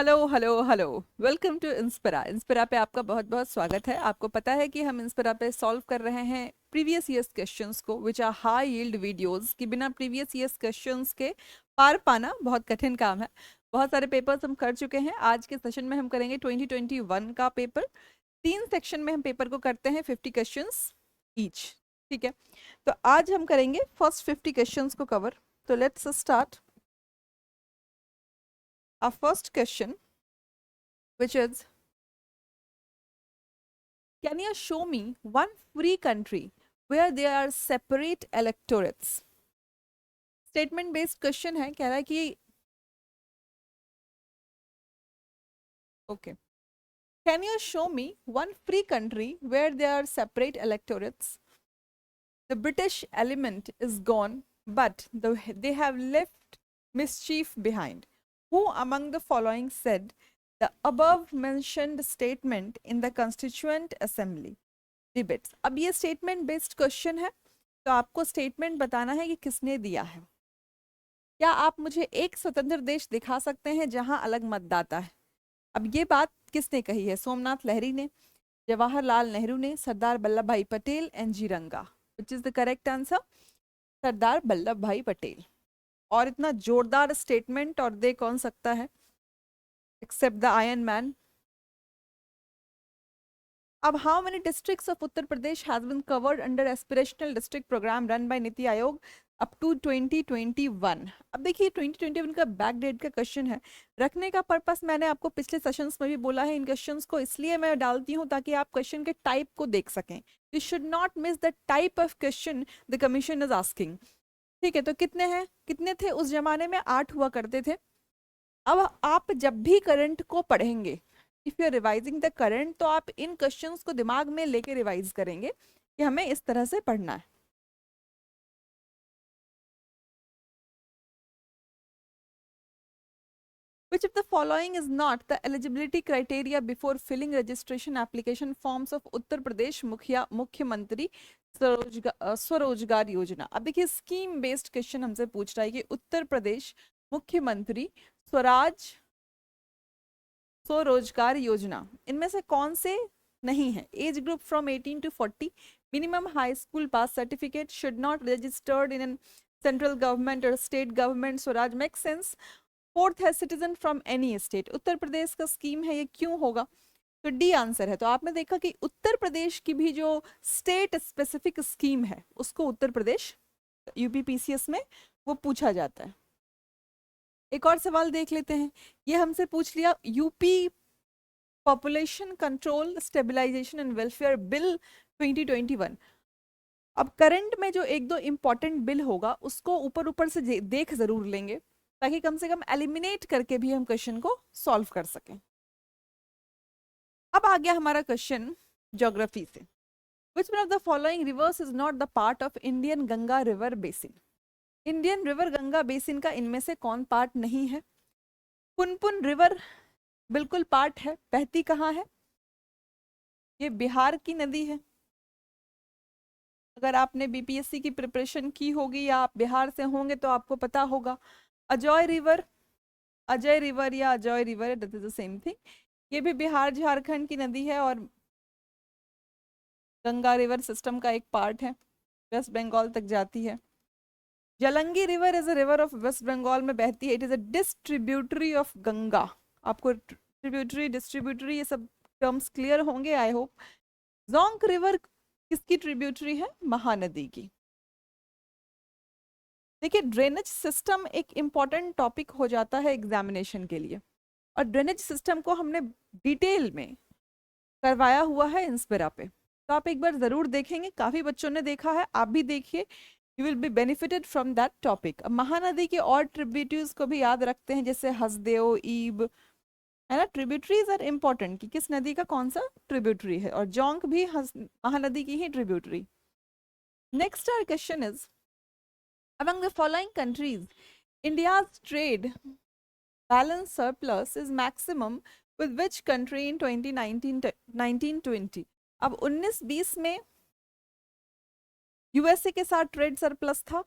Hello hello hello. Welcome to Inspira. Inspira पे आपका बहुत बहुत स्वागत है। आपको पता है कि हम इंस्पिरा पे सॉल्व कर रहे हैं प्रीवियस ईयर्स क्वेश्चंस को, which are high yield videos. कि बिना प्रीवियस ईयर्स क्वेश्चंस के पार पाना बहुत कठिन काम है। बहुत सारे पेपर्स हम कर चुके हैं। आज के सेशन में हम करेंगे 2021 का पेपर। 3 सेक्शन में हम पेपर को करते हैं, 50 क्वेश्चंस ईच। ठीक है, तो आज हम करेंगे फर्स्ट 50 क्वेश्चंस को कवर। तो let's start our first question, which is, can you show me one free country where there are separate electorates? Statement based question है। कह रहा है कि okay, can you show me one free country where there are separate electorates? The British element is gone, but they have left mischief behind. Who among the following said the above mentioned statement in the Constituent Assembly? Debates. अब ये statement based question है, तो आपको statement बताना है कि किसने दिया है। क्या आप मुझे एक स्वतंत्र देश दिखा सकते हैं जहां अलग मतदाता है? अब ये बात किसने कही है? सोमनाथ लहरी ने, जवाहरलाल नेहरू ने, सरदार Vallabh Bhai Patel, N G Ranga. Which is the correct answer? Sardar Vallabh Bhai Patel. और इतना जोरदार स्टेटमेंट और दे कौन सकता है एक्सेप्ट द आयरन मैन। अब how many districts of Uttar Pradesh has been covered under aspirational district programme run by NITI Aayog up to 2021? अब देखिए 2021 का बैक डेट का क्वेश्चन है। रखने का पर्पस मैंने आपको पिछले सेशंस में भी बोला है। इन क्वेश्चंस को इसलिए मैं डालती हूँ ताकि आप क्वेश्चन के टाइप को देख सकें। You should not miss the type of question the commission is asking. ठीक है, तो कितने हैं, कितने थे उस जमाने में? 8 हुआ करते थे। अब आप जब भी करंट को पढ़ेंगे, if you are revising the current, तो आप इन क्वेश्चंस को दिमाग में लेके रिवाइज करेंगे कि हमें इस तरह से पढ़ना है। Which of the following is not the eligibility criteria before filling registration application forms of Uttar Pradesh मुख्यमंत्री स्वरोजगार योजना? अब देखिए स्कीम बेस्ड क्वेश्चन हमसे पूछ रहा है कि उत्तर प्रदेश मुख्यमंत्री स्वरोजगार योजना इनमें से कौन से नहीं है? Age group from 18 to 40, minimum high school pass certificate, should not registered in central government और state government, Swaraj make sense, fourth है citizen from any state. Uttar Pradesh का स्कीम है, ये क्यों होगा? तो डी आंसर है। तो आपने देखा कि उत्तर प्रदेश की भी जो स्टेट स्पेसिफिक स्कीम है उसको उत्तर प्रदेश यूपीपीसीएस में वो पूछा जाता है। एक और सवाल देख लेते हैं। ये हमसे पूछ लिया UP population control stabilization and welfare bill 2021। अब करंट में जो एक दो इंपॉर्टेंट बिल होगा उसको ऊपर ऊपर से देख जरूर लेंगे ताकि कम से कम एलिमिनेट करके भी हम क्वेश्चन को सॉल्व कर सकें। अब आ गया हमारा क्वेश्चन ज्योग्राफी से। Which one of the following rivers is not the part of Indian Ganga River Basin? Indian river Ganga basin का इनमें से कौन पार्ट नहीं है? पुनपुन रिवर बिल्कुल पार्ट है। बहती कहाँ है? ये बिहार की नदी है। अगर आपने बीपीएससी की प्रिपरेशन की होगी या आप बिहार से होंगे तो आपको पता होगा। अजय रिवर, अजय रिवर या Ajay river, that is the same thing. ये भी बिहार झारखंड की नदी है और गंगा रिवर सिस्टम का एक पार्ट है, वेस्ट बंगाल तक जाती है। Jalangi river is a river of West Bengal में बहती है। It is a distributary of Ganga. आपको ट्रिब्यूटरी डिस्ट्रीब्यूटरी ये सब टर्म्स क्लियर होंगे आई होप। जोंक रिवर किसकी ट्रिब्यूटरी है? महानदी की। देखिए ड्रेनेज सिस्टम एक इंपॉर्टेंट टॉपिक हो जाता है एग्जामिनेशन के लिए, और ड्रेनेज सिस्टम को हमने डिटेल में करवाया हुआ है इंस्पिरा पे, तो आप एक बार जरूर देखेंगे। काफी बच्चों ने देखा है, आप भी देखिए, you will be benefited from that topic. अब महानदी के और ट्रिब्यूटरीज को भी याद रखते हैं, जैसे हसदेव, ईब, है ना। ट्रिब्यूटरीज आर इंपॉर्टेंट कि किस नदी का कौन सा ट्रिब्यूटरी है, और जोंक भी महानदी की ही tributary. Next our question is, among the following countries India's trade balance surplus is maximum with which country in 1920? अब 1920 में यूएसए के साथ ट्रेड सरप्लस था।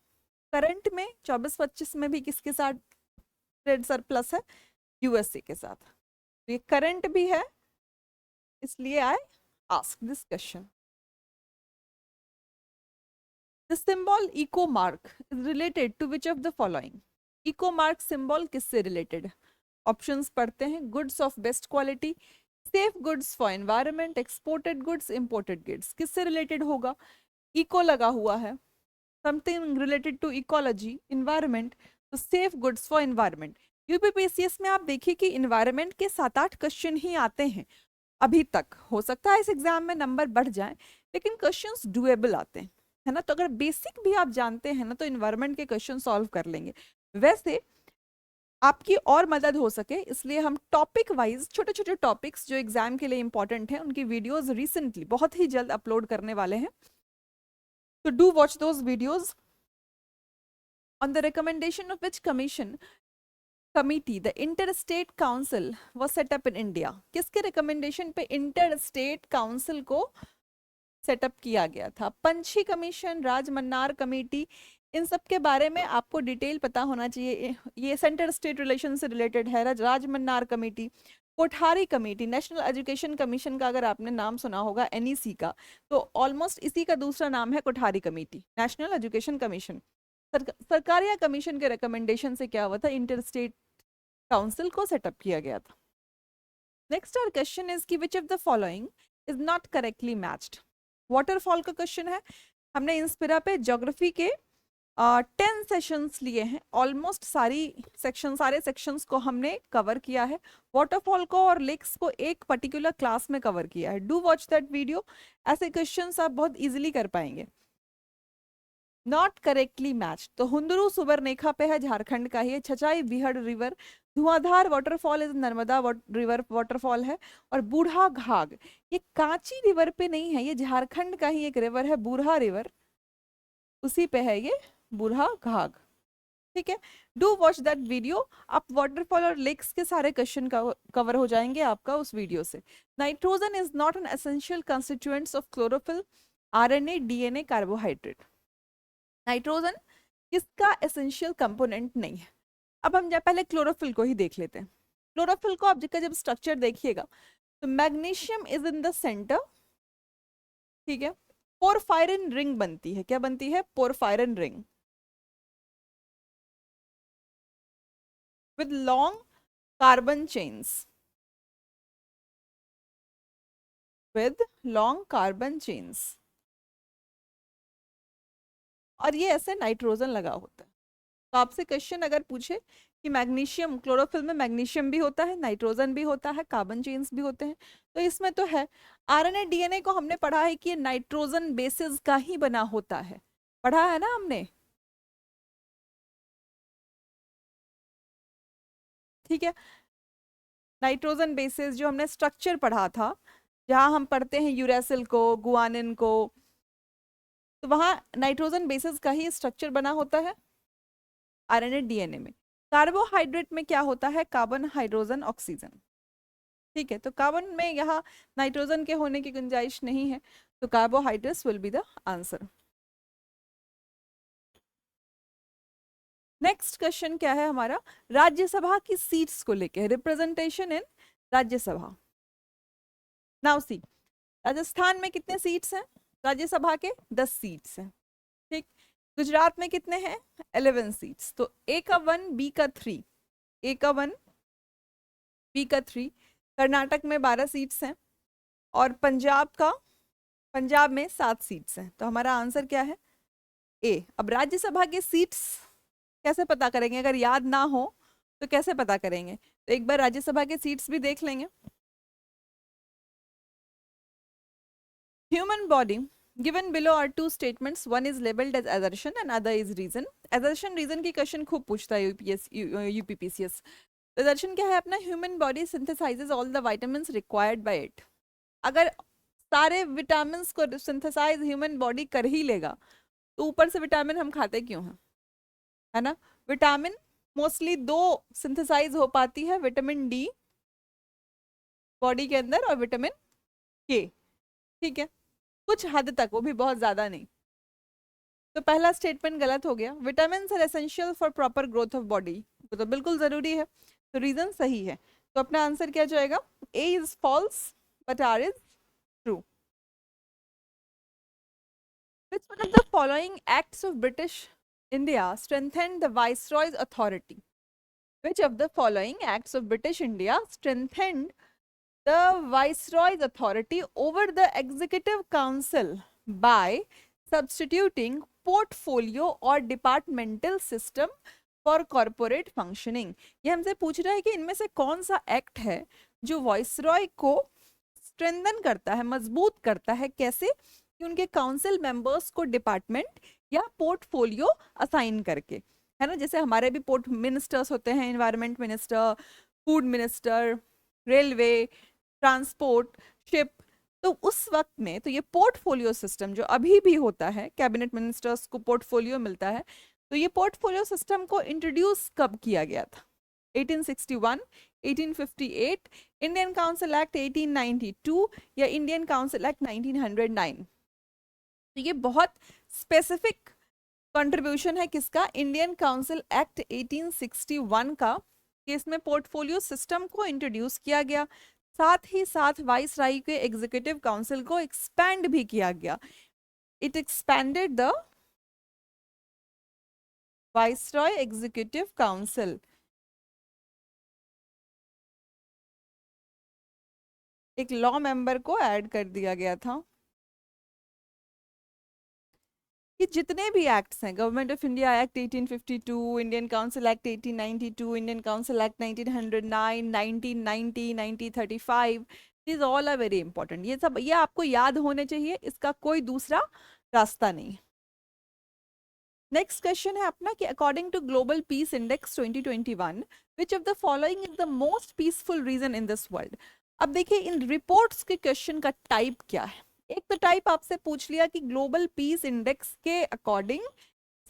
करंट में 24-25 में भी किसके साथ ट्रेड सरप्लस है? यूएसए के साथ। तो ये करंट भी है, इसलिए I ask this question. The symbol eco mark is related to which of the following? Eco mark symbol किससे रिलेटेड? ऑप्शंस पढ़ते हैं। Goods of best quality, safe goods for environment, exported goods, imported goods. किससे related होगा? Eco लगा हुआ है, something related to ecology, environment, तो safe goods for environment. UPPCS में आप देखिए कि इन्वायरमेंट के 7-8 क्वेश्चन ही आते हैं अभी तक। हो सकता है इस एग्जाम में नंबर बढ़ जाए, लेकिन क्वेश्चंस डुएबल आते हैं, है ना। तो अगर बेसिक भी आप जानते हैं ना, तो इन्वायरमेंट के क्वेश्चन सॉल्व कर लेंगे। वैसे आपकी और मदद हो सके, इसलिए हम टॉपिक वाइज छोटे छोटे टॉपिक्स जो एग्जाम के लिए इंपॉर्टेंट हैं, उनकी वीडियोस रिसेंटली बहुत ही जल्द अपलोड करने वाले हैं। तो do watch those videos. On the recommendation of which commission committee the interstate council was set up in India? किसके रिकमेंडेशन पे इंटरस्टेट काउंसिल को सेटअप किया गया था? पंछी कमीशन, राजमन्नार कमेटी, इन सब के बारे में आपको डिटेल पता होना चाहिए। ये सेंटर स्टेट रिलेशन से रिलेटेड है। Rajamannar committee, Kothari committee, national education commission का अगर आपने नाम सुना होगा एनईसी का, तो ऑलमोस्ट इसी का दूसरा नाम है Kothari committee, national education commission. Sarkaria commission के रिकमेंडेशन से क्या हुआ था? इंटरस्टेट काउंसिल को सेटअप किया गया था। नेक्स्ट आवर क्वेश्चन इज कि विच of the following is not correctly matched? Waterfall का क्वेश्चन है। हमने इंस्पिरा पे ज्योग्राफी के 10 सेशंस लिए हैं, ऑलमोस्ट सारे सेक्शंस को हमने कवर किया है। वाटरफॉल को और लेक्स को एक पर्टिकुलर क्लास में कवर किया है। डू वॉच दैट वीडियो, ऐसे क्वेश्चंस आप बहुत इजीली कर पाएंगे। नॉट करेक्टली मैच, तो हुंदरू सुबरनेखा पे है, झारखंड का ही है। छचाई बिहड़ river, Dhuandhar waterfall is Narmada river waterfall है। और बूढ़ा घाघ, ये कांची रिवर पे नहीं है, ये झारखंड का ही एक रिवर है, बूढ़ा रिवर, उसी पे है ये बूढ़ा घाघ। ठीक है, डू वॉच दैट वीडियो। आप वाटरफॉल और लेक्स के सारे क्वेश्चन कवर हो जाएंगे आपका उस वीडियो से। Nitrogen is not an essential constituents of chlorophyll, RNA, DNA, carbohydrate. Nitrogen किसका एसेंशियल कंपोनेंट नहीं है? अब हम पहले क्लोरोफिल को ही देख लेते हैं। क्लोरोफिल को आप जब स्ट्रक्चर देखिएगा तो magnesium is in the centre, ठीक है। पोरफायरिन रिंग बनती है, क्या बनती है? Porphyrin ring with long carbon chains, with long carbon chains, और ये ऐसे नाइट्रोजन लगा होता है। तो आपसे क्वेश्चन अगर पूछे कि मैग्नीशियम, क्लोरोफिल में मैग्नीशियम भी होता है, नाइट्रोजन भी होता है, कार्बन चेन्स भी होते हैं, तो इसमें तो है। आरएनए डीएनए को हमने पढ़ा है कि ये नाइट्रोजन बेसिस का ही बना होता है, पढ़ा है ना हमने, ठीक है। नाइट्रोजन बेसिस जो हमने स्ट्रक्चर पढ़ा था, जहां हम पढ़ते हैं यूरेसिल को, गुआनिन को, तो वहां नाइट्रोजन बेसिस का ही स्ट्रक्चर बना होता है आरएनए डीएनए में। कार्बोहाइड्रेट में क्या होता है? कार्बन, हाइड्रोजन, ऑक्सीजन, ठीक है। तो कार्बन में यहाँ नाइट्रोजन के होने की गुंजाइश नहीं है, तो carbohydrates will be the answer. Next question क्या है हमारा? राज्यसभा की सीट्स को लेके, representation in Rajya Sabha. Now see, Rajasthan में कितने सीट्स हैं राज्यसभा के? 10 सीट्स हैं, ठीक। गुजरात में कितने हैं? 11 सीट्स। तो ए का 1, बी का 3, ए का 1, बी का 3। कर्नाटक में 12 सीट्स हैं, और पंजाब में 7 सीट्स हैं। तो हमारा आंसर क्या है? ए। अब राज्यसभा के सीट्स कैसे पता करेंगे? अगर याद ना हो तो कैसे पता करेंगे? तो एक बार राज्यसभा के सीट्स भी देख लेंगे। Human body given below are two statements, one is labeled as assertion and other is reason। assertion reason की क्वेश्चन खूब पूछता है यूपीपीसीएस। assertion क्या है अपना? Human body synthesizes all the vitamins required by it। अगर सारे विटामिन को सिंथेसाइज ह्यूमन बॉडी कर ही लेगा, तो ऊपर से विटामिन हम खाते क्यों हैं, है ना। विटामिन मोस्टली 2 सिंथेसाइज हो पाती है, विटामिन डी बॉडी के अंदर और विटामिन के, ठीक है, कुछ हद तक, वो भी बहुत ज्यादा नहीं। तो पहला स्टेटमेंट गलत हो गया। Vitamin are essential for proper growth of body, तो बिल्कुल जरूरी है, तो रीजन सही है। तो अपना आंसर क्या जाएगा? A is false but R is true. Which one of the following acts of British India strengthened the Viceroy's authority? Which of the following acts of British India strengthened the Viceroy's authority over the Executive Council by substituting portfolio or departmental system for corporate functioning? ये हमसे पूछ रहा है कि इनमें से कौन सा एक्ट है जो वाइसरॉय को स्ट्रेंथन करता है, मजबूत करता है, कैसे कि उनके काउंसिल मेंबर्स को डिपार्टमेंट या पोर्टफोलियो असाइन करके, है ना. जैसे हमारे भी पोर्ट मिनिस्टर्स होते हैं, environment minister, food minister, railway, transport, ship. तो उस वक्त में तो ये पोर्टफोलियो सिस्टम जो अभी भी होता है, कैबिनेट मिनिस्टर्स को पोर्टफोलियो मिलता है, तो ये पोर्टफोलियो सिस्टम को इंट्रोड्यूस कब किया गया था? 1861, 1858, इंडियन काउंसिल एक्ट 1892 या इंडियन काउंसिल एक्ट 1909. तो ये बहुत स्पेसिफिक कंट्रीब्यूशन है किसका? इंडियन काउंसिल एक्ट 1861 का, कि इसमें पोर्टफोलियो सिस्टम को इंट्रोड्यूस किया गया, साथ ही साथ वाइस राय के एग्जीक्यूटिव काउंसिल को एक्सपैंड भी किया गया. It expanded the viceroy executive council. एक लॉ मेंबर को ऐड कर दिया गया था कि जितने भी एक्ट्स हैं, government of India act 1852, Indian council act 1892, Indian council act 1909, 1990, 1935, these all are very important. ये सब ये आपको याद होने चाहिए, इसका कोई दूसरा रास्ता नहीं. नेक्स्ट क्वेश्चन है अपना कि according to global peace index 2021 which of the following is the most peaceful region in this world? अब देखिए इन रिपोर्ट्स के क्वेश्चन का टाइप क्या है. एक तो टाइप आपसे पूछ लिया कि ग्लोबल पीस इंडेक्स के अकॉर्डिंग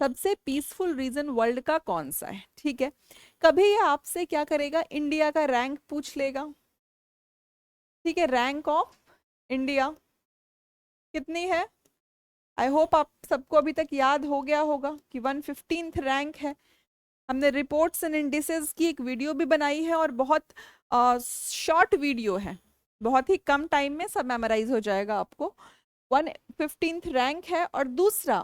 सबसे पीसफुल रीजन वर्ल्ड का कौन सा है. ठीक है, कभी ये आपसे क्या करेगा, इंडिया का रैंक पूछ लेगा. ठीक है, रैंक ऑफ इंडिया कितनी है? आई होप आप सबको अभी तक याद हो गया होगा कि 115th रैंक है. हमने रिपोर्ट्स एंड इंडिसेस की एक वीडियो भी बनाई है और बहुत शॉर्ट वीडियो है, बहुत ही कम टाइम में सब मेमोराइज हो जाएगा आपको. 115th रैंक है. और दूसरा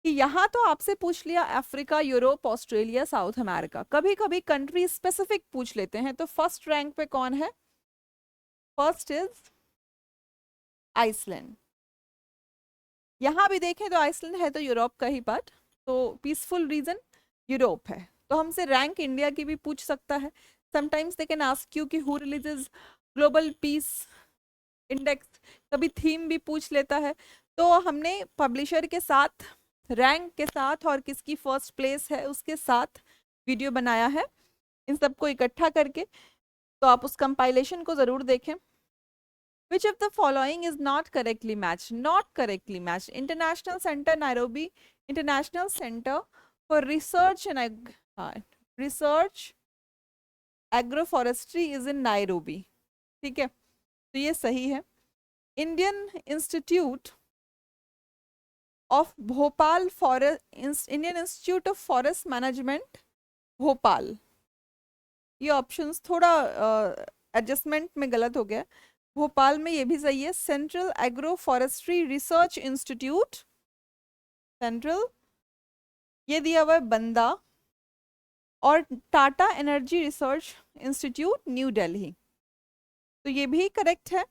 कि यहाँ तो आपसे पूछ लिया Africa, Europe, Australia, south America. कभी कभी कंट्री स्पेसिफिक पूछ लेते हैं. तो फर्स्ट रैंक पे कौन है? First is Iceland. यहाँ भी देखें तो आइसलैंड है तो यूरोप का ही पार्ट, तो पीसफुल रीजन यूरोप है. तो हमसे रैंक इंडिया की भी पूछ सकता है. Sometimes they can ask you कि who releases global peace index, कभी थीम भी पूछ लेता है. तो हमने पब्लिशर के साथ, रैंक के साथ और किसकी फर्स्ट प्लेस है उसके साथ वीडियो बनाया है, इन सबको इकट्ठा करके. तो आप उस कंपाइलेशन को जरूर देखें. Which of the following is not correctly matched? Not correctly matched. International Center Nairobi, International Center for Research and Research Agroforestry is in Nairobi. ठीक है, तो ये सही है. Indian Institute of Bhopal Forest, Indian Institute of Forest Management, Bhopal. ये options थोड़ा adjustment में गलत हो गया. भोपाल में ये भी सही है. Central agro forestry research institute, central, ये दिया हुआ है बंदा. और Tata energy research institute new Delhi, तो ये भी करेक्ट है.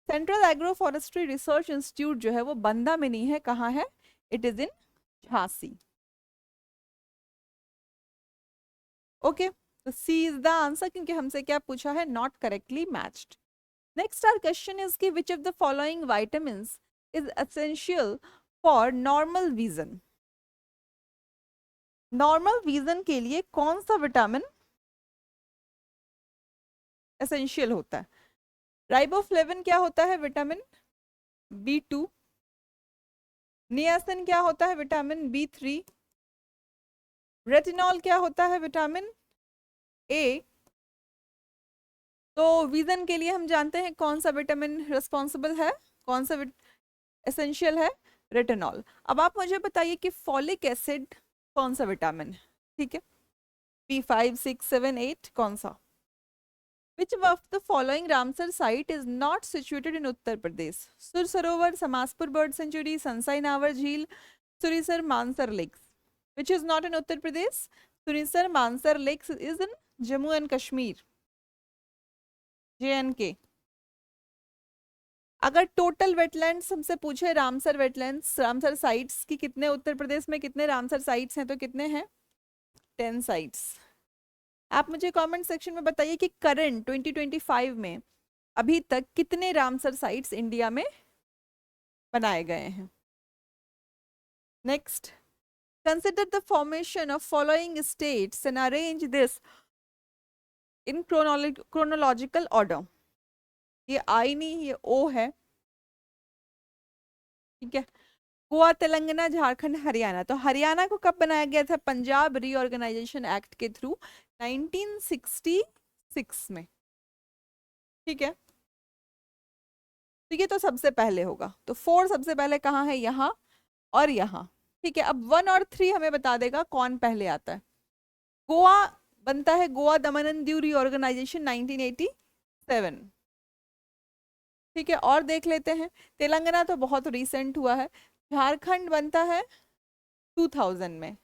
Central agro forestry research institute जो है वो बंदा में नहीं है, कहाँ है? It is in Jhansi. Okay, तो सी इज द आंसर, क्योंकि हमसे क्या पूछा है? Not correctly matched. Next our question is कि which of the following vitamins is essential for normal vision? Normal vision के लिए कौन सा विटामिन एसेंशियल होता है? राइबोफ्लेविन क्या होता है? Vitamin B2. नियासिन क्या होता है? Vitamin B3. रेटिनॉल क्या होता है? Vitamin A. तो विजन के लिए हम जानते हैं कौन सा विटामिन रिस्पॉन्सिबल है, कौन सा एसेंशियल है? रेटिनॉल. अब आप मुझे बताइए कि फॉलिक एसिड कौन सा विटामिन है? ठीक है, B5, 6, 7, 8 कौन सा? Which of the following Ramsar site is not situated in Uttar Pradesh? Sur Sarovar, Samaspur Bird Sanctuary, Sansai Nawar Jheel, Surisar Mansar Lakes. Which is not in Uttar Pradesh? Surisar Mansar Lakes is in Jammu and Kashmir, JNK. अगर total wetlands हमसे पूछे Ramsar wetlands, Ramsar sites की कितने उत्तर प्रदेश में कितने Ramsar sites हैं, तो कितने हैं? 10 साइट्स। आप मुझे कमेंट सेक्शन में बताइए कि करंट 2025 में अभी तक कितने रामसर साइट्स इंडिया में बनाए गए हैं। Next, consider the formation of following states and arrange this in chronological order. ये आई नहीं, ये ओ है, ठीक है। गोवा, तेलंगाना, झारखंड, हरियाणा। तो हरियाणा को कब बनाया गया था? पंजाब रीऑर्गेनाइजेशन एक्ट के थ्रू 1966 में, ठीक है। तो ये तो सबसे पहले होगा, तो 4 सबसे पहले कहाँ है? यहाँ और यहाँ, ठीक है। अब 1 और 3 हमें बता देगा कौन पहले आता है। गोवा बनता है गोवा दमन एंड दीव रीऑर्गेनाइजेशन 1987, ठीक है। और देख लेते हैं, तेलंगाना तो बहुत रिसेंट हुआ है। झारखंड बनता है 2000 में।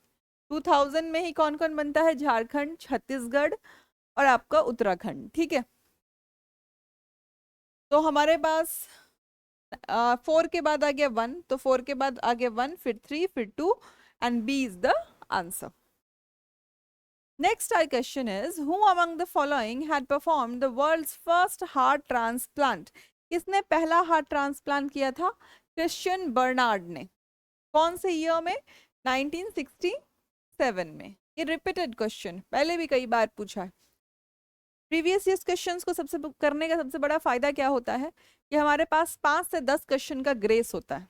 2000 में ही कौन कौन बनता है? झारखंड, छत्तीसगढ़ और आपका उत्तराखंड, ठीक है। तो हमारे पास 4 के बाद आ गया 1, तो 4 के बाद आ गया 1, फिर 3, फिर 2 and B is the answer. Next our question is, who among the following had performed the world's first heart transplant? किसने पहला हार्ट ट्रांसप्लांट किया था? क्रिश्चियन बर्नार्ड ने। कौन से ईयर में? 1967 में। ये रिपीटेड क्वेश्चन पहले भी कई बार पूछा है। प्रीवियस ईयर्स क्वेश्चंस को सबसे करने का सबसे बड़ा फायदा क्या होता है कि हमारे पास 5 से 10 क्वेश्चन का ग्रेस होता है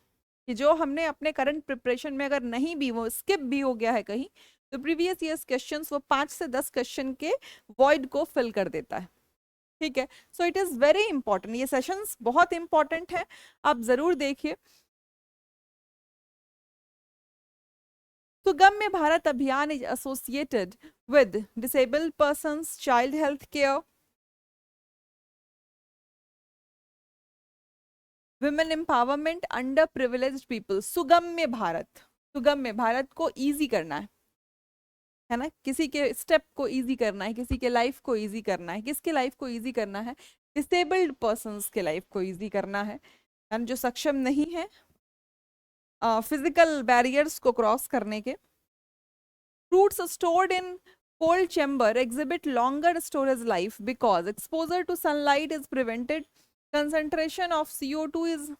कि जो हमने अपने करंट प्रिपरेशन में अगर नहीं भी, वो स्किप भी हो गया है कहीं, तो प्रीवियस ईयर्स क्वेश्चंस वो 5 से 10 क्वेश्चन के वॉइड को फिल कर देता है, ठीक है। So it is very important, ये सेशंस बहुत इंपॉर्टेंट है, आप जरूर देखिए। Sugamya Bharat Abhiyan is associated with disabled persons, child health care, women empowerment, underprivileged people. Sugamya Bharat, Sugamya Bharat को इजी करना है ना, किसी के स्टेप को इजी करना है, किसी के लाइफ को इजी करना है। किसके लाइफ को इजी करना है? डिसेबल्ड पर्संस के लाइफ को इजी करना है, जो सक्षम नहीं है फिजिकल बैरियर्स को क्रॉस करने के। Fruits stored in cold chamber exhibit longer storage life because exposure to sunlight is prevented, concentration of CO2 is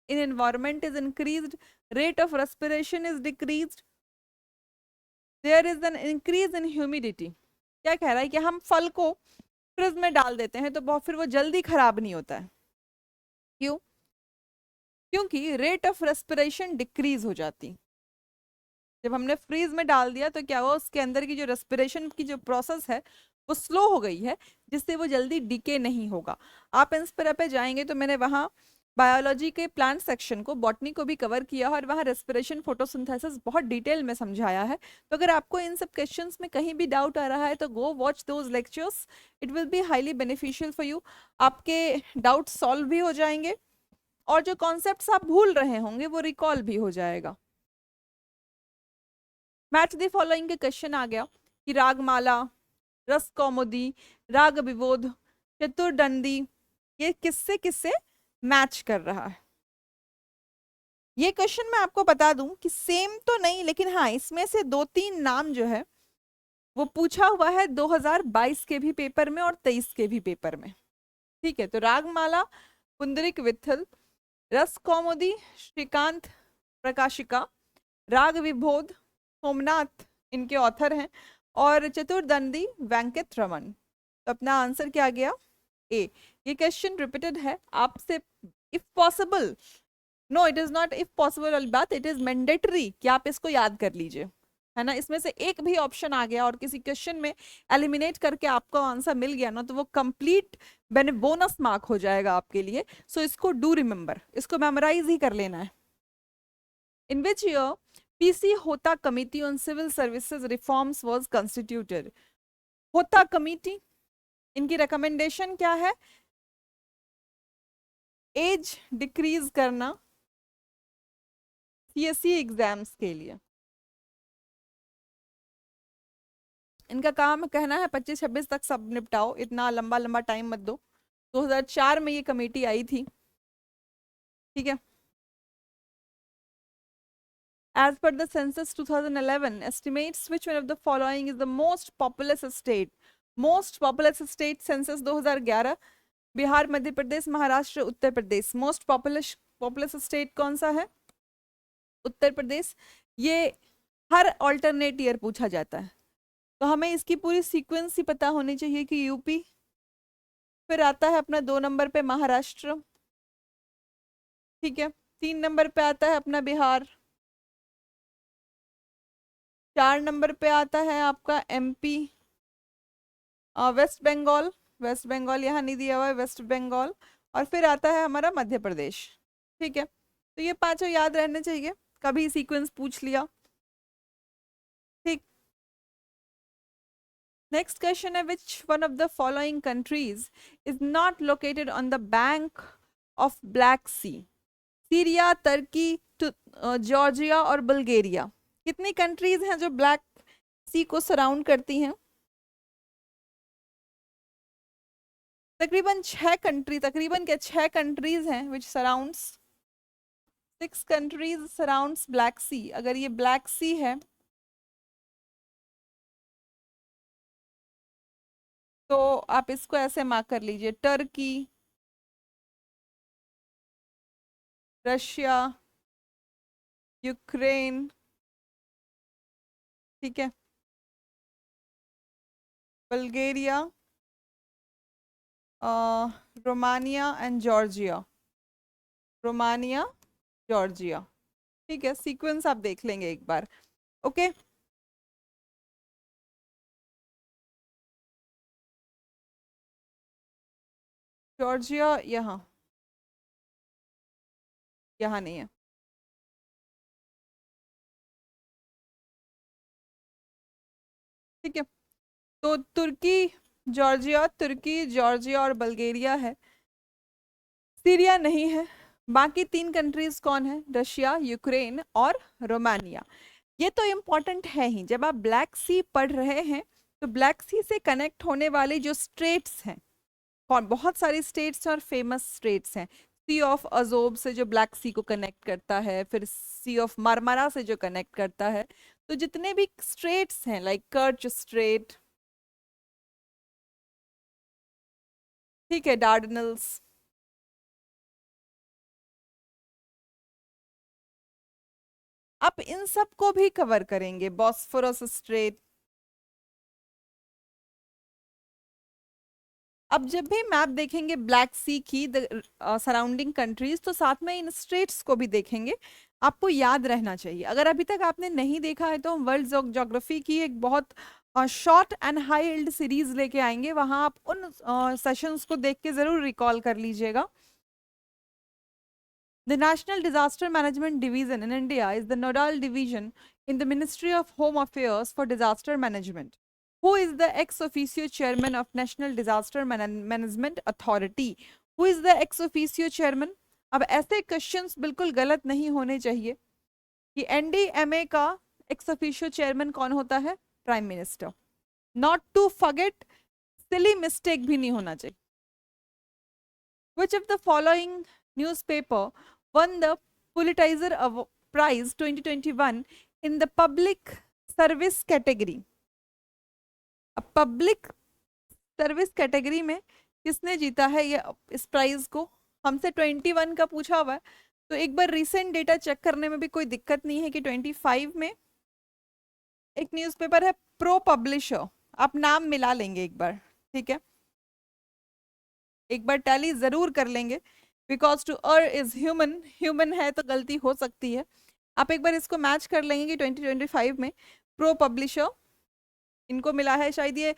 in environment is increased, rate of respiration is decreased, there is an increase in humidity। क्या कह रहा है कि हम फल को fridge में डाल देते हैं तो बहुत फिर वो जल्दी खराब नहीं होता है। क्यों? क्योंकि रेट ऑफ रेस्पिरेशन डिक्रीज हो जाती। जब हमने फ्रीज में डाल दिया तो क्या हुआ, उसके अंदर की जो रेस्पिरेशन की जो प्रोसेस है वो स्लो हो गई है, जिससे वो जल्दी डिके नहीं होगा। आप इंस्पिरा पे जाएंगे तो मैंने वहाँ बायोलॉजी के प्लांट सेक्शन को, बॉटनी को भी कवर किया और वहाँ रेस्पिरेशन फोटोसिंथेसिस बहुत डिटेल में समझाया है। तो अगर आपको इन सब क्वेश्चंस में कहीं भी डाउट आ रहा है तो go watch those lectures, it will be highly beneficial for you. आपके डाउट सॉल्व भी हो जाएंगे और जो कॉन्सेप्ट्स आप भूल रहे होंगे वो रिकॉल भी हो जाएगा। मैच द फॉलोइंग के क्वेश्चन आ गया कि रागमाला, रस कौमुदी, राग विबोध, चतुर्दंडी, ये किससे किससे मैच कर रहा है। ये क्वेश्चन मैं आपको बता दूं कि सेम तो नहीं, लेकिन हाँ इसमें से 2-3 नाम जो है वो पूछा हुआ है 2022 के भी पेपर में और 23 के भी पेपर में, ठीक है। तो रागमाला पुंडरीक विठल, रस कौमुदी श्रीकांत प्रकाशिका, राग विबोध सोमनाथ इनके ऑथर हैं, और चतुर्दंडी वेंकट रमन। तो अपना आंसर क्या आ गया? ए। ये क्वेश्चन रिपीटेड है आपसे, if possible, no it is not if possible वाली बात, इट इज मैंडेटरी कि आप इसको याद कर लीजिए, है ना। इसमें से एक भी ऑप्शन आ गया और किसी क्वेश्चन में एलिमिनेट करके आपको आंसर मिल गया ना, तो वो कंप्लीट बोनस मार्क हो जाएगा आपके लिए। सो इसको डू रिमेंबर, इसको मेमोराइज ही कर लेना है। In which year PC Hota Committee on Civil Services Reforms was constituted? होता कमेटी इनकी रिकमेंडेशन क्या है? एज डिक्रीज करना सीएससी एग्जाम्स के लिए। इनका काम कहना है 25-26 तक सब निपटाओ, इतना लंबा लंबा टाइम मत दो। 2004 में ये कमेटी आई थी, ठीक है। As per the census 2011 estimates which one of the following is the most populous state? Most populous state census 2011, Bihar, Madhya Pradesh, Maharashtra, Uttar Pradesh. Most populous state कौन सा है? उत्तर प्रदेश। ये हर ऑल्टरनेट ईयर पूछा जाता है, तो हमें इसकी पूरी सीक्वेंस ही पता होनी चाहिए कि यूपी, फिर आता है अपना 2 नंबर पे महाराष्ट्र, ठीक है। 3 नंबर पे आता है अपना बिहार, 4 नंबर पे आता है आपका एमपी, वेस्ट बंगाल, वेस्ट बंगाल यहाँ नहीं दिया हुआ है, वेस्ट बंगाल, और फिर आता है हमारा मध्य प्रदेश, ठीक है। तो ये पांचों याद रहने चाहिए, कभी सीक्वेंस पूछ लिया, ठीक। नेक्स्ट क्वेश्चन है which one of the following countries is not located on the bank of Black Sea? Syria, Turkey, Georgia और बल्गेरिया। कितनी कंट्रीज हैं जो ब्लैक सी को सराउंड करती हैं? तकरीबन 6 कंट्री, तकरीबन क्या 6 कंट्रीज हैं विच सराउंड्स, 6 कंट्रीज सराउंड्स ब्लैक सी। अगर ये ब्लैक सी है तो आप इसको ऐसे मार्क कर लीजिए, टर्की, रशिया, यूक्रेन, ठीक है, Bulgaria, Romania and Georgia, Romania, Georgia, ठीक है। सीक्वेंस आप देख लेंगे एक बार, ओके। जॉर्जिया यहाँ, यहाँ नहीं है, ठीक है। तो तुर्की, जॉर्जिया और बल्गेरिया है, सीरिया नहीं है। बाकी 3 कंट्रीज कौन है? रशिया, यूक्रेन और रोमानिया। ये तो इम्पोर्टेंट है ही, जब आप ब्लैक सी पढ़ रहे हैं तो ब्लैक सी से कनेक्ट होने वाले जो स्ट्रेट्स हैं, और बहुत सारी स्टेट्स और फेमस स्टेट्स हैं। सी ऑफ अजोब से जो ब्लैक सी को कनेक्ट करता है, फिर सी ऑफ मारमारा से जो कनेक्ट करता है, तो जितने भी स्ट्रेट्स हैं लाइक कर्च स्ट्रेट, ठीक है, डार्डनल्स, आप इन सब को भी कवर करेंगे, बॉस्फोरस स्ट्रेट। अब जब भी मैप देखेंगे ब्लैक सी की सराउंडिंग कंट्रीज, तो साथ में इन स्ट्रेट्स को भी देखेंगे, आपको याद रहना चाहिए। अगर अभी तक आपने नहीं देखा है तो हम वर्ल्ड ज्योग्राफी की एक बहुत short and high yield series लेके आएंगे, वहां आप उन सेशंस को देख के जरूर रिकॉल कर लीजिएगा। The National Disaster Management Division in India is the nodal division in the Ministry of Home Affairs for Disaster Management. Who is the ex officio chairman of National Disaster Management Authority? Who is the ex officio chairman? अब ऐसे questions बिल्कुल गलत नहीं होने चाहिए कि NDMA का ex officio chairman कौन होता है? Prime minister. Not to forget, silly mistake भी नहीं होना चाहिए। Which of the following newspaper won the Pulitzer Prize 2021 in the public service category? अब पब्लिक सर्विस कैटेगरी में किसने जीता है ये इस प्राइज को? हमसे 21 का पूछा हुआ है, तो एक बार रिसेंट डेटा चेक करने में भी कोई दिक्कत नहीं है कि 25 में एक न्यूज़पेपर है प्रो पब्लिशर, आप नाम मिला लेंगे एक बार, ठीक है, एक बार टैली जरूर कर लेंगे, because to err is human, human है तो गलती हो सकती है। आप एक बार इसको मैच कर लेंगे कि 2025 में प्रो पब्लिशर इनको मिला है शायद ये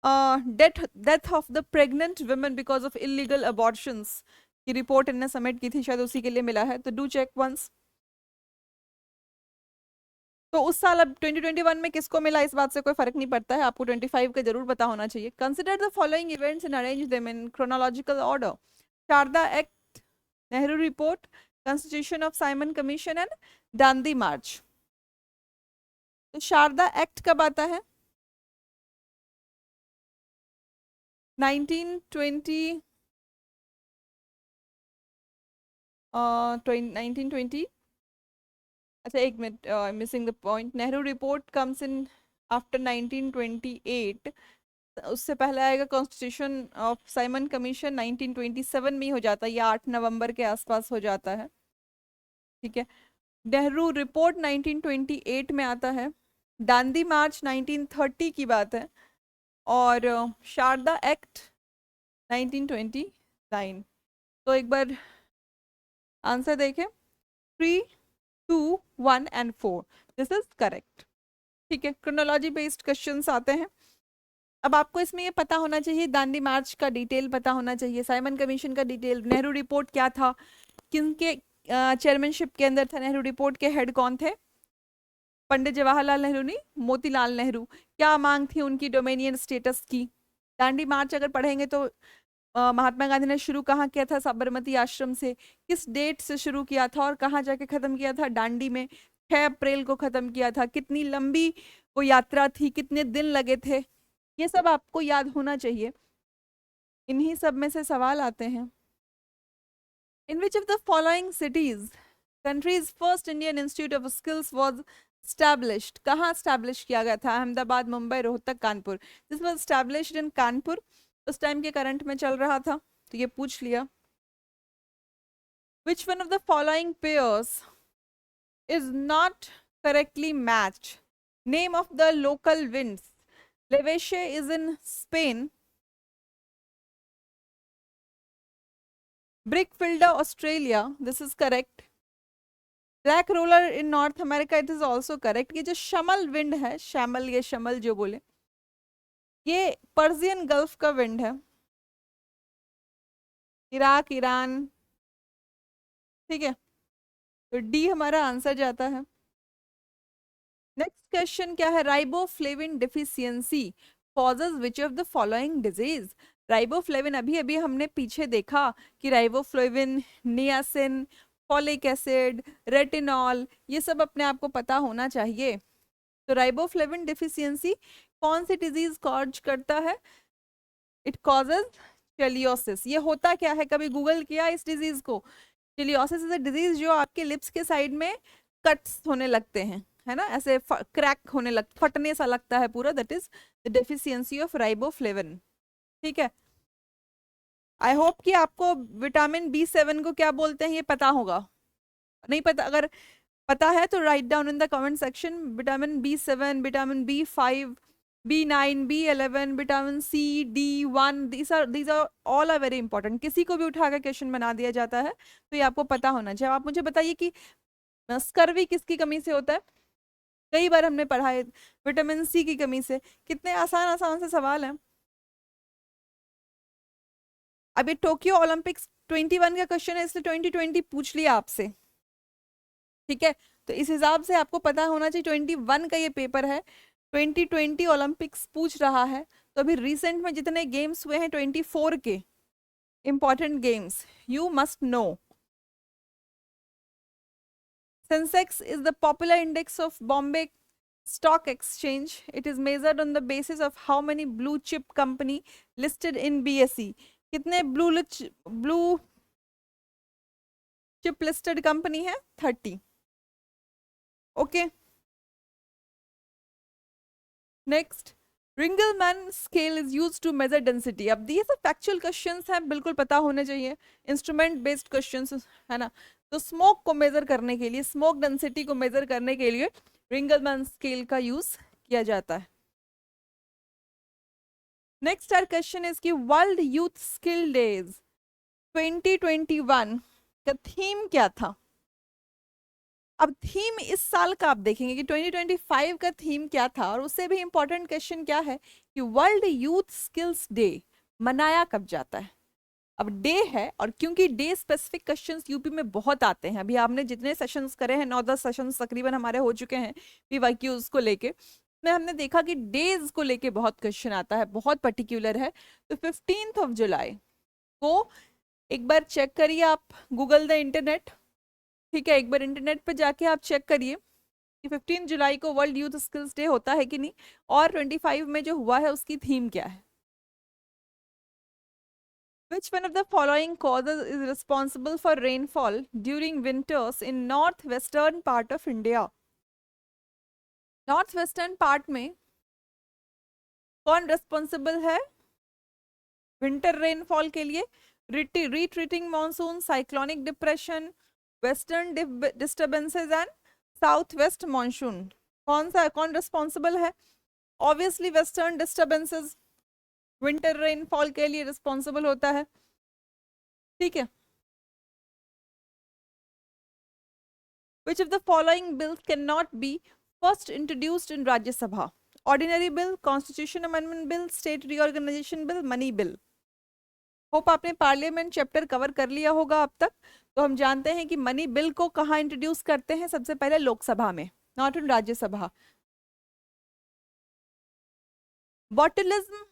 death of the pregnant women because of illegal abortions की रिपोर्ट इनने सबमिट की थी, शायद उसी के लिए मिला है, तो डू चेक वंस। तो उस साल अब 2021 में किसको मिला इस बात से कोई फर्क नहीं पड़ता है, आपको 25 का जरूर पता होना चाहिए। Consider the following events and arrange them in chronological order. Sharda act, Nehru report, constitution of Simon commission and Dandi march. तो शारदा एक्ट कब आता है? 1920, 1920। अच्छा एक minute, missing the point. Nehru report comes in after 1928। उससे पहले आएगा कॉन्स्टिट्यूशन ऑफ साइमन कमीशन, 1927 में ही हो जाता है, या 8 नवंबर के आसपास हो जाता है। ठीक है, नेहरू रिपोर्ट 1928 में आता है, दांडी मार्च 1930 की बात है, और शारदा एक्ट 1929। तो एक बार आंसर देखें, 3, 2, 1 एंड 4, दिस इज करेक्ट। ठीक है, क्रोनोलॉजी बेस्ड क्वेश्चंस आते हैं। अब आपको इसमें ये पता होना चाहिए, दांडी मार्च का डिटेल पता होना चाहिए, साइमन कमीशन का डिटेल, नेहरू रिपोर्ट क्या था, किनके चेयरमैनशिप के अंदर था नेहरू रिपोर्ट, के हेड कौन थे, पंडित जवाहरलाल नेहरू नहीं, मोतीलाल नेहरू। क्या मांग थी उनकी डोमेनियन स्टेटस की। दांडी मार्च अगर पढ़ेंगे तो महात्मा गांधी ने शुरू कहाँ किया था, साबरमती आश्रम से, किस डेट से शुरू किया था और कहाँ जाके खत्म किया था, दांडी में, 6 अप्रैल को खत्म किया था, कितनी लंबी वो यात्रा थी, कितने दिन लगे थे, ये सब आपको याद होना चाहिए। इन्हीं सब में से सवाल आते हैं। In which of the following cities countries first Indian institute of skills was established, कहाँ स्टैब्लिश किया गया था, Ahmedabad, Mumbai, Rohtak, Kanpur. This was established in Kanpur, उस टाइम के करंट में चल रहा था, तो ये पूछ लिया। Which one of the following pairs is not correctly matched? Name of the local winds. Leveshe is in Spain. Brickfielder, Australia. This is correct. Black roller in north America, it is also correct. ये जो शमल wind है, शमल, ये शमल जो बोले, ये Persian gulf का wind है, Iraq, Iran. ठीक है, तो डी हमारा आंसर जाता है। नेक्स्ट क्वेश्चन क्या है, riboflavin deficiency causes which of the following disease. Riboflavin, अभी अभी हमने पीछे देखा कि riboflavin, niacin, folic acid, retinol, ये सब अपने आप को पता होना चाहिए। तो राइबोफ्लेविन डिफिशियंसी कौन सी डिजीज कॉज करता है? It causes cheilosis. ये होता क्या है, कभी गूगल किया इस डिजीज को? चेलियोसिस इज अ डिजीज जो आपके लिप्स के साइड में कट्स होने लगते हैं, है ना, ऐसे क्रैक होने लग, फटने सा लगता है पूरा, that is the deficiency of riboflavin. ठीक है, आई होप कि आपको विटामिन B7 को क्या बोलते हैं ये पता होगा। नहीं पता, अगर पता है तो write down in the comment section. Vitamin B7, vitamin B5, B9, B11, vitamin C, D1, these are all are very important। किसी को भी उठा कर क्वेश्चन बना दिया जाता है, तो ये आपको पता होना चाहिए। आप मुझे बताइए कि स्कर्वी किसकी कमी से होता है? कई बार हमने पढ़ा है, विटामिन C की कमी से। कितने आसान आसान से सवाल हैं। अभी टोक्यो ओलंपिक्स 21 का क्वेश्चन है, इसलिए 2020 पूछ लिया आपसे। ठीक है, तो इस हिसाब से आपको पता होना चाहिए 21 का ये पेपर है, 2020 ओलंपिक्स पूछ रहा है। तो अभी रिसेंट में जितने गेम्स हुए हैं 24 के important games, you must know. Sensex is the popular index of Bombay stock exchange. It is measured on the basis of how many blue chip company listed in BSE. कितने blue chip listed company है? 30। Okay, next, Ringelmann scale is use to measure density. अब ये सब factual questions हैं, बिल्कुल पता होने चाहिए, इंस्ट्रूमेंट बेस्ड क्वेश्चंस है ना। तो स्मोक को मेजर करने के लिए, स्मोक डेंसिटी को मेजर करने के लिए रिंगलमैन स्केल का यूज किया जाता है। नेक्स्ट आवर क्वेश्चन इज कि वर्ल्ड यूथ स्किल डेज 2021 का थीम क्या था? अब थीम इस साल का आप देखेंगे कि 2025 का थीम क्या था, और उससे भी इंपॉर्टेंट क्वेश्चन क्या है कि वर्ल्ड यूथ स्किल्स डे मनाया कब जाता है? अब डे है, और क्योंकि डे स्पेसिफिक क्वेश्चंस यूपी में बहुत आते हैं, अभी आपने जितने सेशंस करे हैं 9-10 सेशंस तकरीबन हमारे हो चुके हैं पीवाईक्यूज को लेके, में हमने देखा कि डेज को लेके बहुत क्वेश्चन आता है, बहुत पर्टिकुलर है। तो 15 जुलाई को एक बार चेक करिए आप, गूगल द इंटरनेट, ठीक है, एक बार इंटरनेट पे जाके आप चेक करिए कि 15 जुलाई को वर्ल्ड यूथ स्किल्स डे होता है कि नहीं, और 25 में जो हुआ है उसकी थीम क्या है। Which one of the following causes is responsible for rainfall during winters in northwestern part of India? North western part में कौन रिस्पॉन्सिबल है विंटर रेनफॉल के लिए? Retreating monsoon, cyclonic depression, western disturbances and south west monsoon, कौन responsible है? Obviously western disturbances winter rainfall के लिए responsible होता है, ठीक है। Which of the following bills cannot be first introduced in Rajya Sabha? Ordinary bill, Constitution Amendment bill, State Reorganization bill, Money bill. Hope आपने parliament chapter cover कर लिया होगा अब तक। तो हम जानते हैं कि मनी बिल को कहाँ इंट्रोड्यूस करते हैं, सबसे पहले लोकसभा में, not in Rajya Sabha. Botulism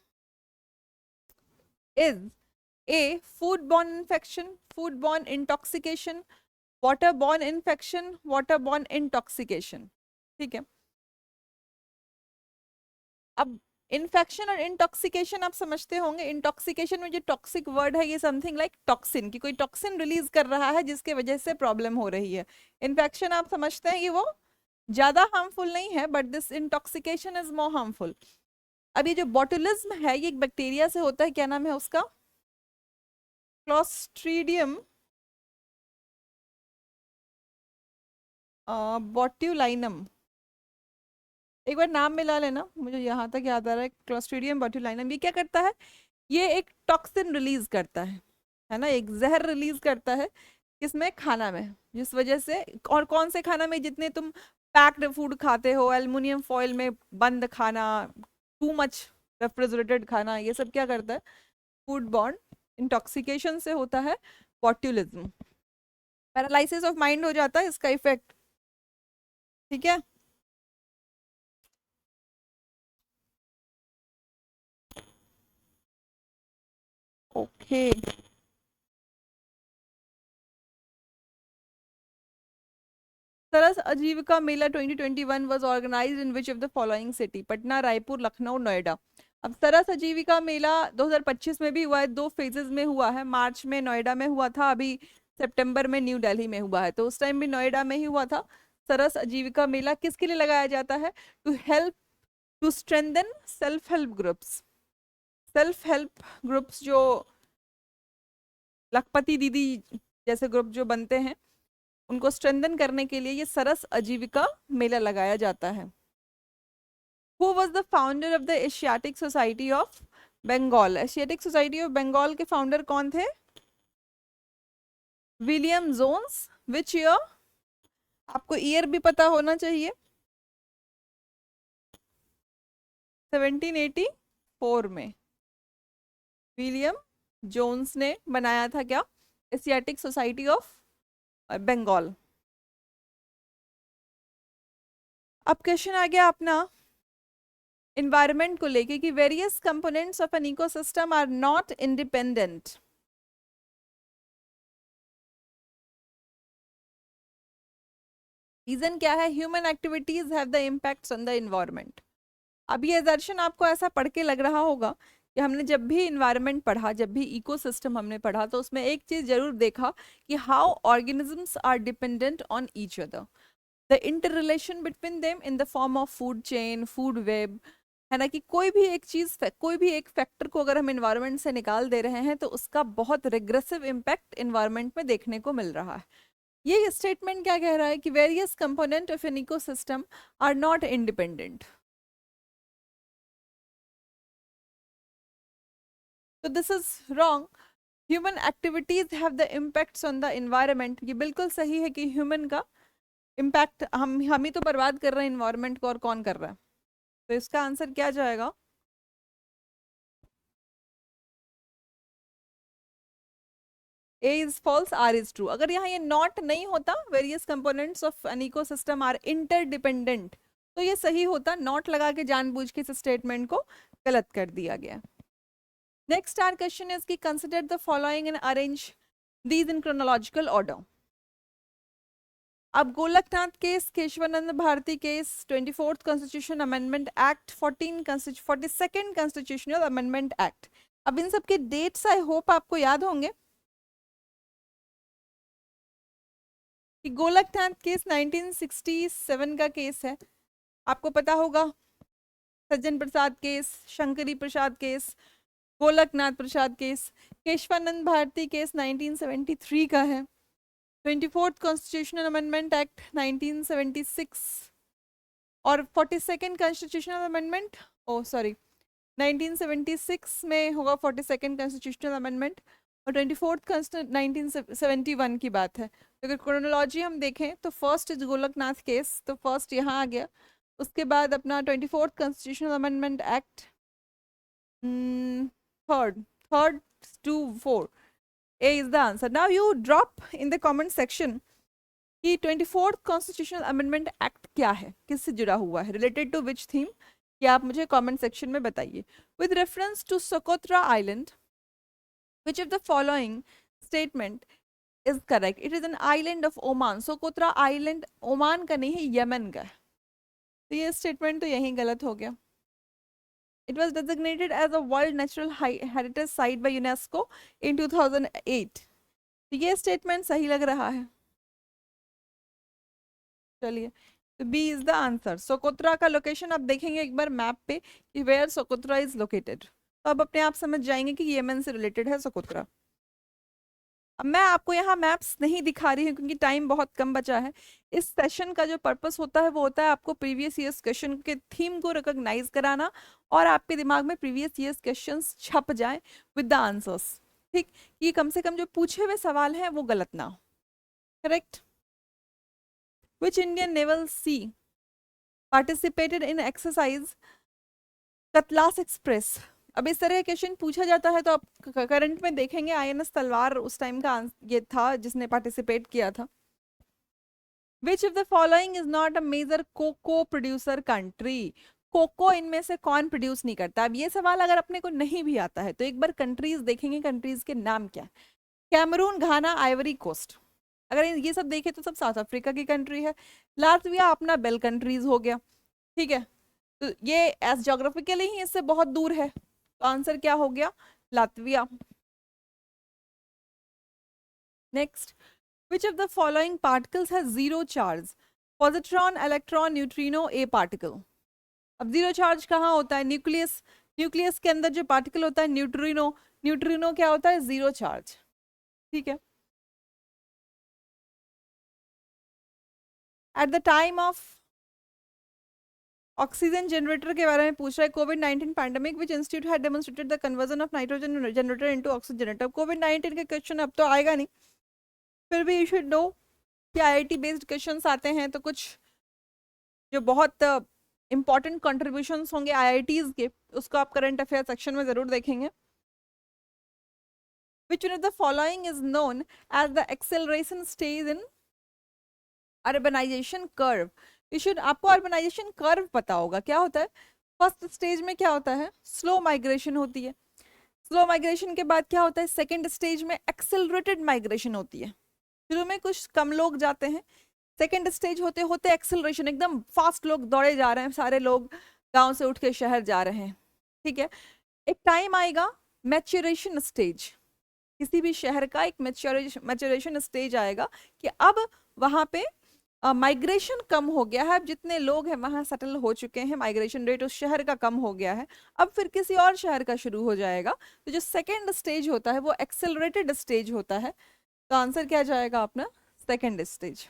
is a food borne infection, food borne intoxication, water borne infection, water borne intoxication, ठीक है। अब इन्फेक्शन और इंटॉक्सिकेशन आप समझते होंगे, इंटॉक्सिकेशन में जो टॉक्सिक वर्ड है ये समथिंग लाइक टॉक्सिन, कि कोई टॉक्सिन रिलीज कर रहा है जिसके वजह से प्रॉब्लम हो रही है। इन्फेक्शन आप समझते हैं कि वो ज्यादा हार्मफुल नहीं है, but this intoxication is more harmful. अब ये जो बॉटुलिज्म है ये एक बैक्टीरिया से होता है, क्या नाम है उसका? क्लोस्ट्रीडियम बॉट्युलाइनम, एक बार नाम मिला लेना, मुझे यहाँ तक याद आ रहा है, क्लोस्ट्रीडियम बॉट्युलाइनम। ये क्या करता है? ये एक टॉक्सिन रिलीज करता है ना, एक जहर रिलीज करता है किसमें? खाना में, जिस वजह से, और कौन से खाना में? जितने तुम पैक्ड फूड खाते हो, एल्युमिनियम फॉइल में बंद खाना, टू मच रेफ्रिजरेटेड खाना, ये सब क्या करता है? फूड बॉर्न इंटॉक्सिकेशन से होता है बॉट्युलिज्म। पैरालिसिस ऑफ माइंड हो जाता है इसका इफेक्ट, ठीक है। ओके, सरस आजीविका मेला 2021 was organized in which of the following city? Patna, Raipur, Lucknow, Noida. अब सरस आजीविका मेला 2025 में भी हुआ है, दो फेजेस में हुआ है, मार्च में नोएडा में हुआ था, अभी सितंबर में न्यू दिल्ली में हुआ है। तो उस टाइम भी नोएडा में ही हुआ था। सरस आजीविका मेला किसके लिए लगाया जाता है? To help, to strengthen self help groups. Self help groups जो लखपति दीदी जैसे ग्रुप जो बनते हैं, उनको स्ट्रेंथन करने के लिए ये सरस आजीविका मेला लगाया जाता है। Who was the founder of the Asiatic Society of Bengal? Asiatic Society of Bengal के फाउंडर कौन थे? William Jones. Which year? आपको ईयर भी पता होना चाहिए। 1784 में विलियम जोन्स ने बनाया था क्या? Asiatic Society of Bengal. अब क्वेश्चन आ गया अपना इन्वायरमेंट को लेके कि various components of an ecosystem are not independent. Reason क्या है? Human activities have the impacts on the environment. अब ये दर्शन आपको ऐसा पढ़ के लग रहा होगा कि हमने जब भी इन्वायरमेंट पढ़ा, जब भी इकोसिस्टम हमने पढ़ा, तो उसमें एक चीज जरूर देखा कि how organisms are dependent on each other, the inter relation between them in the form of food chain, food web, है ना, कि कोई भी एक चीज, कोई भी एक फैक्टर को अगर हम इन्वायरमेंट से निकाल दे रहे हैं तो उसका बहुत रिग्रेसिव इम्पैक्ट इन्वायरमेंट में देखने को मिल रहा है। ये स्टेटमेंट क्या कह रहा है कि various component of an ecosystem are not independent. तो this is wrong. Human activities have the impacts on the environment, ये बिल्कुल सही है कि ह्यूमन का इम्पैक्ट, हम ही तो बर्बाद कर रहे हैं इन्वायरमेंट को, और कौन कर रहा है? तो इसका आंसर क्या जाएगा? A is false, R is true. अगर यहाँ ये not नहीं होता, various components of an ecosystem are interdependent, तो ये सही होता, not लगा के जानबूझ के इस स्टेटमेंट को गलत कर दिया गया. Next our question is कि consider the following and arrange these in chronological order. अब Golaknath case, Kesavananda Bharati case, 24th constitution amendment act, 42nd constitutional amendment act. अब इन सब के डेट्स आई होप आपको याद होंगे कि गोलकनाथ केस 1967 का केस है, आपको पता होगा. सज्जन प्रसाद केस, शंकरी प्रसाद केस, गोलकनाथ प्रसाद केस. केशवानंद भारती केस 1973 का है. 24th कॉन्स्टिट्यूशनल अमेंडमेंट एक्ट 1976 और 42nd कॉन्स्टिट्यूशनल अमेंडमेंट, ओ सॉरी 1976 में होगा 42nd कॉन्स्टिट्यूशनल अमेंडमेंट और 24th 1971 की बात है. तो अगर क्रोनोलॉजी हम देखें तो फर्स्ट इज गोलकनाथ केस, तो फर्स्ट यहाँ आ गया. उसके बाद अपना 24th constitutional amendment act, third two four. A is the answer. Now you drop in the comment section कि 24th Constitutional Amendment Act क्या है, किससे जुड़ा हुआ है, related to which theme, कि आप मुझे comment section में बताइए. With reference to Socotra Island, which of the following statement is correct? It is an island of Oman. Socotra Island Oman का नहीं है, यमन का है. तो ये statement तो यहीं गलत हो गया. It was designated as a World Natural Heritage Site by UNESCO in 2008. तो ये स्टेटमेंट सही लग रहा है. चलिए, तो B is the answer. Socotra का लोकेशन आप देखेंगे एक बार मैप पे कि वेयर सोकोत्रा इज लोकेटेड, तो अब अपने आप समझ जाएंगे कि येमन से रिलेटेड है सोकोत्रा. अब मैं आपको यहाँ मैप्स नहीं दिखा रही हूँ क्योंकि टाइम बहुत कम बचा है. इस सेशन का जो पर्पस होता है वो होता है आपको प्रीवियस ईयर्स क्वेश्चन के थीम को रिकॉग्नाइज कराना और आपके दिमाग में प्रीवियस ईयर्स क्वेश्चंस छप जाएं विद द आंसर्स. ठीक, ये कम से कम जो पूछे हुए सवाल हैं वो गलत ना हो. Correct. Which Indian naval sea participated in exercise Cutlass Express. अब इस तरह का क्वेश्चन पूछा जाता है तो आप करंट में देखेंगे INS तलवार उस टाइम का ये था जिसने पार्टिसिपेट किया था. Which of the following is not a major cocoa producer country. Cocoa इनमें से कौन प्रोड्यूस नहीं करता. अब ये सवाल अगर अपने को नहीं भी आता है तो एक बार कंट्रीज देखेंगे, कंट्रीज के नाम क्या है. कैमरून, घाना, आइवरी कोस्ट. अगर ये सब देखे तो सब साउथ अफ्रीका की कंट्री है. लातविया अपना बेल कंट्रीज हो गया. ठीक है, तो ये एज ज्योग्राफिकली ही इससे बहुत दूर है, तो आंसर क्या हो गया, Latvia. Next, which of the following particles has zero charge? Positron, electron, neutrino, a particle. अब जीरो चार्ज कहाँ होता है, न्यूक्लियस. न्यूक्लियस के अंदर जो पार्टिकल होता है न्यूट्रिनो. न्यूट्रिनो क्या होता है, जीरो चार्ज. ठीक है. At the time of oxygen generator के बारे में पूछ रहा है. कोविड-19 pandemic which institute had demonstrated the conversion of nitrogen generator into oxygen generator. कोविड-19 के क्वेश्चन अब तो आएगा नहीं, फिर भी यू शुड नो कि IIT बेस्ड क्वेश्चंस आते हैं, तो कुछ जो बहुत इंपॉर्टेंट कंट्रीब्यूशंस होंगे IITs के, उसको आप करंट अफेयर सेक्शन में जरूर देखेंगे. Which one of the following is known as the acceleration stage in urbanization curve? You should, आपको urbanization curve पता होगा क्या होता है. फर्स्ट स्टेज में क्या होता है, स्लो माइग्रेशन होती है. स्लो माइग्रेशन के बाद क्या होता है, सेकेंड स्टेज में एक्सेलरेटेड माइग्रेशन होती है. शुरू में कुछ कम लोग जाते हैं, सेकेंड स्टेज होते होते एक्सेलरेशन, एकदम फास्ट लोग दौड़े जा रहे हैं, सारे लोग गांव से उठ के शहर जा रहे हैं. ठीक है, एक टाइम आएगा मैच्योरेशन स्टेज, किसी भी शहर का एक मैच्योरेशन स्टेज आएगा कि अब वहां पे माइग्रेशन कम हो गया है, अब जितने लोग हैं वहां सेटल हो चुके हैं, माइग्रेशन रेट उस शहर का कम हो गया है, अब फिर किसी और शहर का शुरू हो जाएगा. तो जो सेकेंड स्टेज होता है वो एक्सेलरेटेड स्टेज होता है. तो आंसर क्या जाएगा अपना, सेकेंड स्टेज.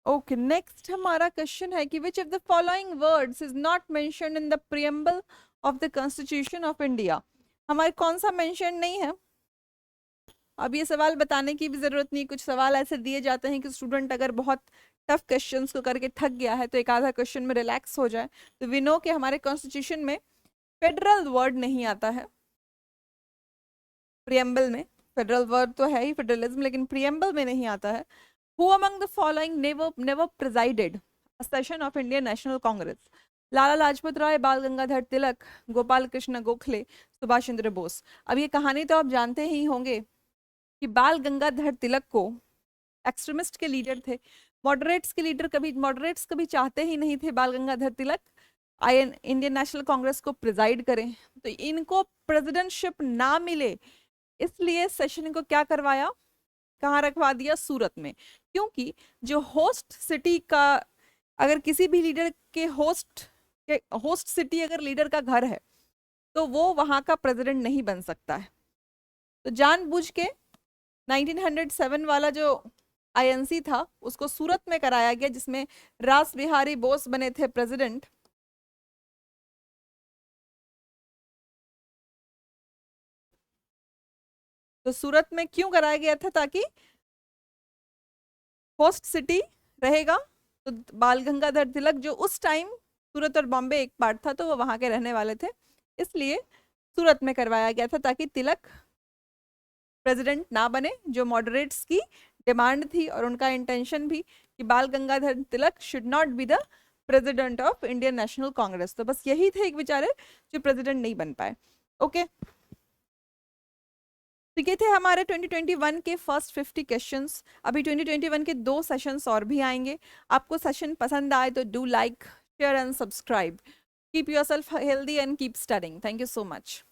ओके, नेक्स्ट हमारा क्वेश्चन है कि विच of the following words is not mentioned in the preamble of the constitution of India. हमारे कौन सा मेंशन नहीं है. अब ये सवाल बताने की भी जरूरत नहीं, कुछ सवाल ऐसे दिए जाते हैं कि स्टूडेंट अगर बहुत टफ क्वेश्चंस को करके थक गया है तो एक आधा क्वेश्चन में रिलैक्स हो जाए। तो वी नो कि हमारे कॉन्स्टिट्यूशन में फेडरल वर्ड नहीं आता है, प्रियम्बल में। फेडरल वर्ड तो है ही फेडरलिज्म, लेकिन प्रियम्बल में नहीं आता है। Who among the following never never presided a session of Indian National Congress? Lala Lajpat Rai, Bal Gangadhar तिलक, गोपाल कृष्ण गोखले, सुभाष चंद्र बोस। अब ये कहानी तो आप जानते ही होंगे कि बाल गंगाधर तिलक को एक्सट्रीमिस्ट के लीडर थे, मॉडरेट्स कभी चाहते ही नहीं थे बाल गंगाधर तिलक इंडियन नेशनल कांग्रेस को प्रिजाइड करें। तो इनको प्रेसिडेंटशिप ना मिले इसलिए सेशन को क्या करवाया, कहाँ रखवा दिया? सूरत में। क्योंकि जो होस्ट सिटी का, अगर किसी भी लीडर के होस्ट सिटी अगर लीडर का घर है तो वो वहां का प्रेसिडेंट नहीं बन सकता है। तो जानबूझ के 1907 वाला जो आईएनसी था उसको सूरत में कराया गया, जिसमें रास बिहारी बोस बने थे प्रेसिडेंट। तो सूरत में क्यों कराया गया था? ताकि होस्ट सिटी रहेगा, तो बाल गंगाधर तिलक जो उस टाइम सूरत और बॉम्बे एक पार्ट था तो वो वहां के रहने वाले थे, इसलिए सूरत में करवाया गया था ताकि तिलक प्रेसिडेंट ना बने, जो मॉडरेट्स की डिमांड थी और उनका इंटेंशन भी कि Bal Gangadhar Tilak should not be the president of Indian National Congress. तो बस यही थे एक बेचारे जो प्रेसिडेंट नहीं बन पाए। ओके, तो ये थे हमारे 2021 के फर्स्ट 50 क्वेश्चंस। अभी 2021 के 2 सेशंस और भी आएंगे। आपको सेशन पसंद आए तो do like, share and subscribe. Keep yourself healthy and keep studying. Thank you so much.